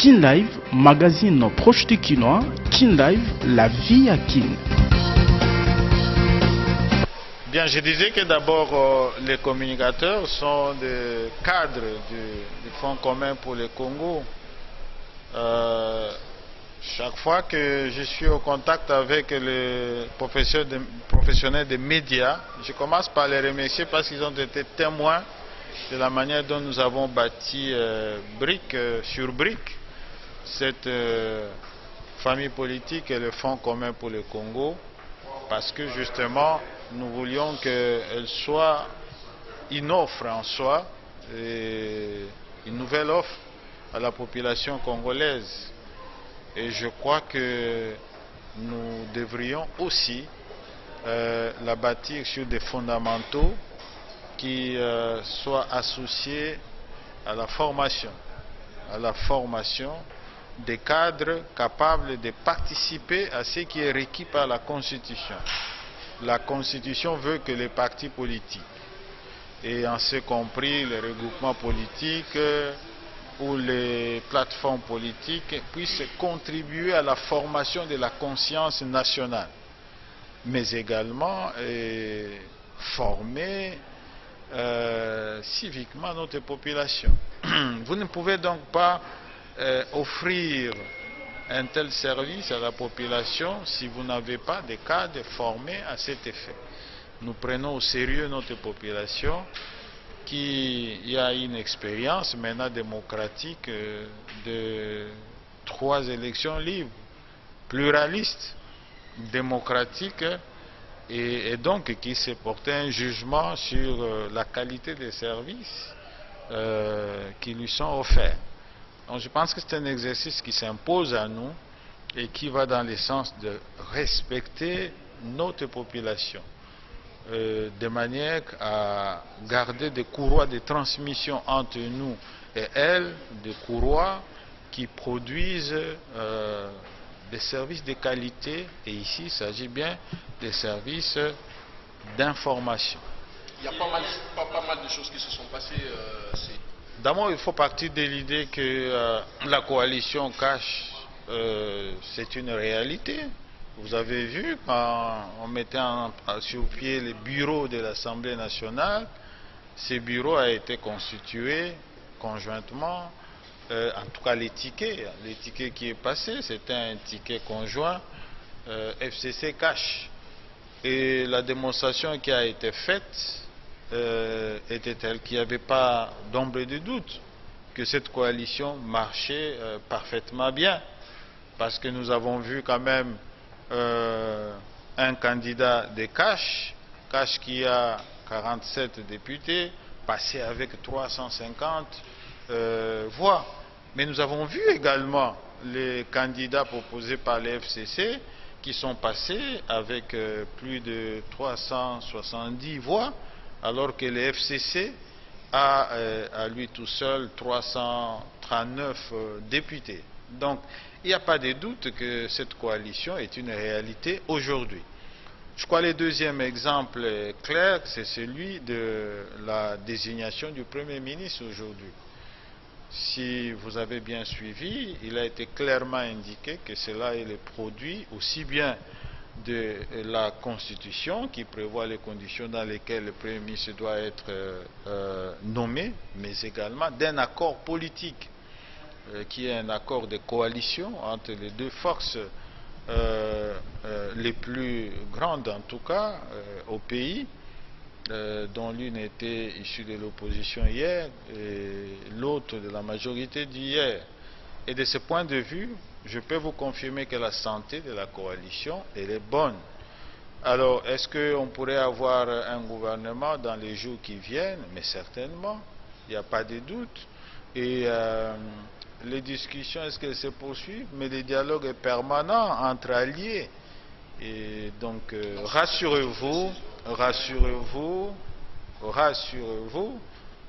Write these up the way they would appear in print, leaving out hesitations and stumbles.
Kin Live, magazine proche du Kinois. Kin Live, la vie à Kin. Bien, je disais que d'abord, les communicateurs sont des cadres du Fonds commun pour le Congo. Chaque fois que je suis au contact avec les professionnels des médias, je commence par les remercier parce qu'ils ont été témoins de la manière dont nous avons bâti brique sur brique cette famille politique et le Fonds commun pour le Congo, parce que justement nous voulions qu'elle soit une offre en soi, une nouvelle offre à la population congolaise. Et je crois que nous devrions aussi la bâtir sur des fondamentaux qui soient associés à la formation des cadres capables de participer à ce qui est requis par la Constitution. La Constitution veut que les partis politiques, et en ce compris les regroupements politiques ou les plateformes politiques, puissent contribuer à la formation de la conscience nationale, mais également former civiquement notre population. Vous ne pouvez donc pas offrir un tel service à la population si vous n'avez pas de cadres formés à cet effet. Nous prenons au sérieux notre population qui a une expérience maintenant démocratique de 3 élections libres, pluralistes, démocratiques, et donc qui s'est porté un jugement sur la qualité des services qui lui sont offerts. Donc je pense que c'est un exercice qui s'impose à nous et qui va dans le sens de respecter notre population, de manière à garder des courroies de transmission entre nous et elles, des courroies qui produisent des services de qualité, et ici il s'agit bien des services d'information. Il y a pas mal de choses qui se sont passées. D'abord, il faut partir de l'idée que la coalition cash, c'est une réalité. Vous avez vu, quand on mettait sur pied les bureaux de l'Assemblée nationale, ces bureaux ont été constitués conjointement, en tout cas les tickets qui est passé, c'était un ticket conjoint FCC cash. Et la démonstration qui a été faite était telle qu'il n'y avait pas d'ombre de doute que cette coalition marchait parfaitement bien, parce que nous avons vu quand même un candidat de cash qui a 47 députés, passer avec 350 voix. Mais nous avons vu également les candidats proposés par les FCC qui sont passés avec plus de 370 voix, alors que le FCC a à lui tout seul 339 députés. Donc il n'y a pas de doute que cette coalition est une réalité aujourd'hui. Je crois que le deuxième exemple clair, c'est celui de la désignation du Premier ministre aujourd'hui. Si vous avez bien suivi, il a été clairement indiqué que cela est le produit aussi bien de la Constitution qui prévoit les conditions dans lesquelles le Premier ministre doit être nommé, mais également d'un accord politique qui est un accord de coalition entre les deux forces les plus grandes en tout cas au pays, dont l'une était issue de l'opposition hier et l'autre de la majorité d'hier. Et de ce point de vue, je peux vous confirmer que la santé de la coalition, elle est bonne. Alors, est-ce qu'on pourrait avoir un gouvernement dans les jours qui viennent? Mais certainement, il n'y a pas de doute. Et les discussions, est-ce qu'elles se poursuivent? Mais le dialogue est permanent entre alliés. Et donc, rassurez-vous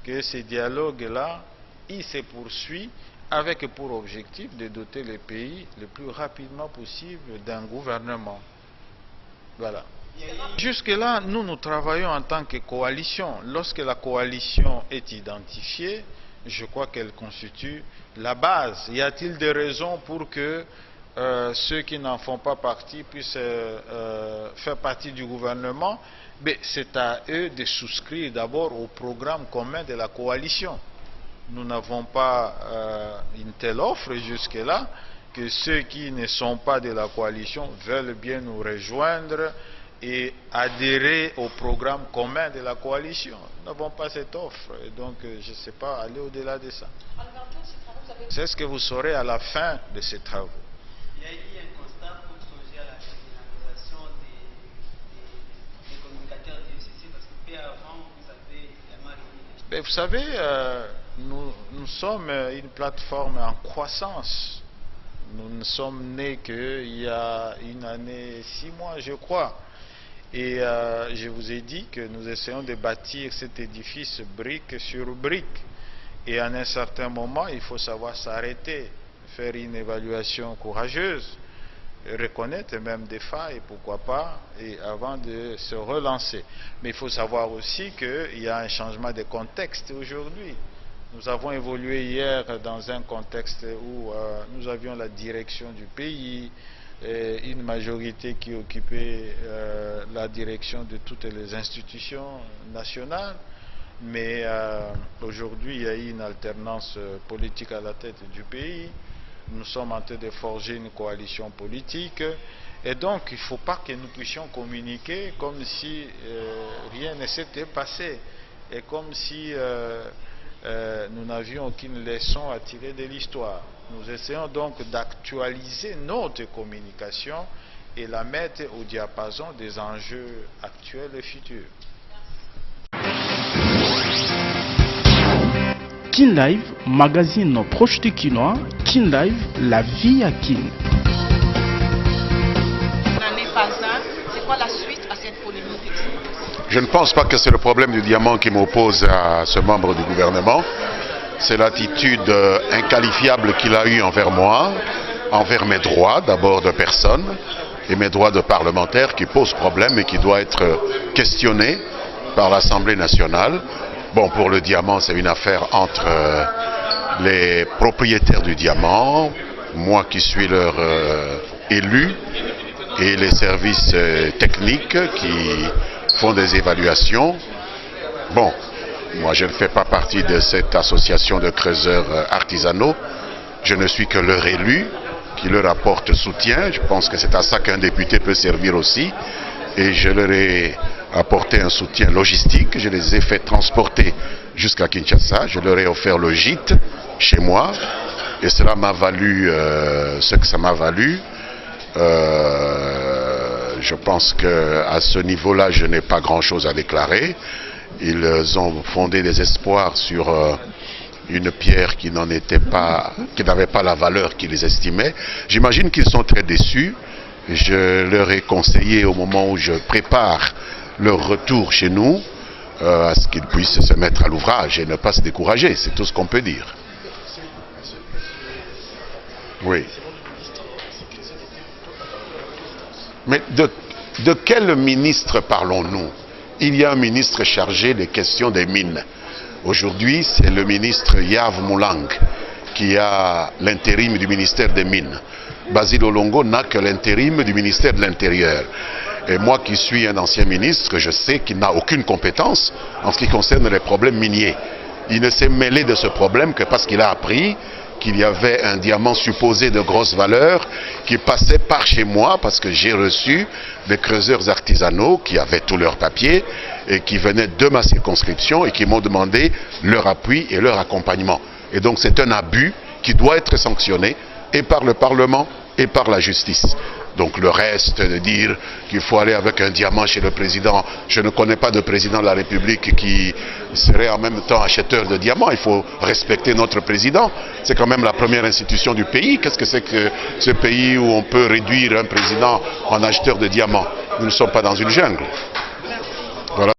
que ce dialogue-là, il se poursuit avec pour objectif de doter le pays le plus rapidement possible d'un gouvernement. Voilà. Jusque-là, nous travaillons en tant que coalition. Lorsque la coalition est identifiée, je crois qu'elle constitue la base. Y a-t-il des raisons pour que ceux qui n'en font pas partie puissent faire partie du gouvernement? C'est à eux de souscrire d'abord au programme commun de la coalition. Nous n'avons pas une telle offre jusque-là, que ceux qui ne sont pas de la coalition veulent bien nous rejoindre et adhérer au programme commun de la coalition. Nous n'avons pas cette offre, et donc je ne sais pas aller au-delà de ça. C'est ce que vous saurez à la fin de ces travaux. Il y a eu un constat pour songer à la criminalisation des communicateurs du UCC, parce que avant, vous avez vraiment réuni. Mais vous savez, nous sommes une plateforme en croissance. Nous ne sommes nés qu'il y a une année, 6 mois, je crois. Et je vous ai dit que nous essayons de bâtir cet édifice brique sur brique. Et à un certain moment, il faut savoir s'arrêter, faire une évaluation courageuse, reconnaître même des failles, pourquoi pas, et avant de se relancer. Mais il faut savoir aussi qu'il y a un changement de contexte aujourd'hui. Nous avons évolué hier dans un contexte où nous avions la direction du pays, une majorité qui occupait la direction de toutes les institutions nationales, mais aujourd'hui il y a eu une alternance politique à la tête du pays. Nous sommes en train de forger une coalition politique et donc il ne faut pas que nous puissions communiquer comme si rien ne s'était passé et comme si nous n'avions aucune leçon à tirer de l'histoire. Nous essayons donc d'actualiser notre communication et la mettre au diapason des enjeux actuels et futurs. Kin Live, magazine proche du Kinois. Kin Live, la vie à Kin. N'en est pas un. C'est quoi la suite à cette polémique? Je ne pense pas que c'est le problème du diamant qui m'oppose à ce membre du gouvernement. C'est l'attitude inqualifiable qu'il a eue envers moi, envers mes droits, d'abord de personne, et mes droits de parlementaire qui posent problème et qui doit être questionné par l'Assemblée nationale. Bon, pour le diamant, c'est une affaire entre les propriétaires du diamant, moi qui suis leur élu, et les services techniques qui font des évaluations. Bon, moi je ne fais pas partie de cette association de creuseurs artisanaux, je ne suis que leur élu qui leur apporte soutien. Je pense que c'est à ça qu'un député peut servir aussi, et je leur ai apporté un soutien logistique, je les ai fait transporter jusqu'à Kinshasa, je leur ai offert le gîte chez moi, et cela m'a valu ce que ça m'a valu. Je pense qu'à ce niveau-là, je n'ai pas grand-chose à déclarer. Ils ont fondé des espoirs sur une pierre qui n'avait pas la valeur qu'ils estimaient. J'imagine qu'ils sont très déçus. Je leur ai conseillé au moment où je prépare leur retour chez nous, à ce qu'ils puissent se mettre à l'ouvrage et ne pas se décourager. C'est tout ce qu'on peut dire. Oui. Mais de quel ministre parlons-nous? Il y a un ministre chargé des questions des mines. Aujourd'hui, c'est le ministre Yav Moulang qui a l'intérim du ministère des Mines. Basil Olongo n'a que l'intérim du ministère de l'Intérieur. Et moi qui suis un ancien ministre, je sais qu'il n'a aucune compétence en ce qui concerne les problèmes miniers. Il ne s'est mêlé de ce problème que parce qu'il a appris qu'il y avait un diamant supposé de grosse valeur qui passait par chez moi, parce que j'ai reçu des creuseurs artisanaux qui avaient tous leurs papiers et qui venaient de ma circonscription et qui m'ont demandé leur appui et leur accompagnement. Et donc c'est un abus qui doit être sanctionné et par le Parlement et par la justice. Donc le reste de dire qu'il faut aller avec un diamant chez le président, je ne connais pas de président de la République qui serait en même temps acheteur de diamants. Il faut respecter notre président. C'est quand même la première institution du pays. Qu'est-ce que c'est que ce pays où on peut réduire un président en acheteur de diamants? Nous ne sommes pas dans une jungle. Voilà.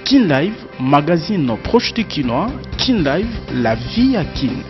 Kin Live, magazine proche du Kinois. Kin Live, la vie à Kin.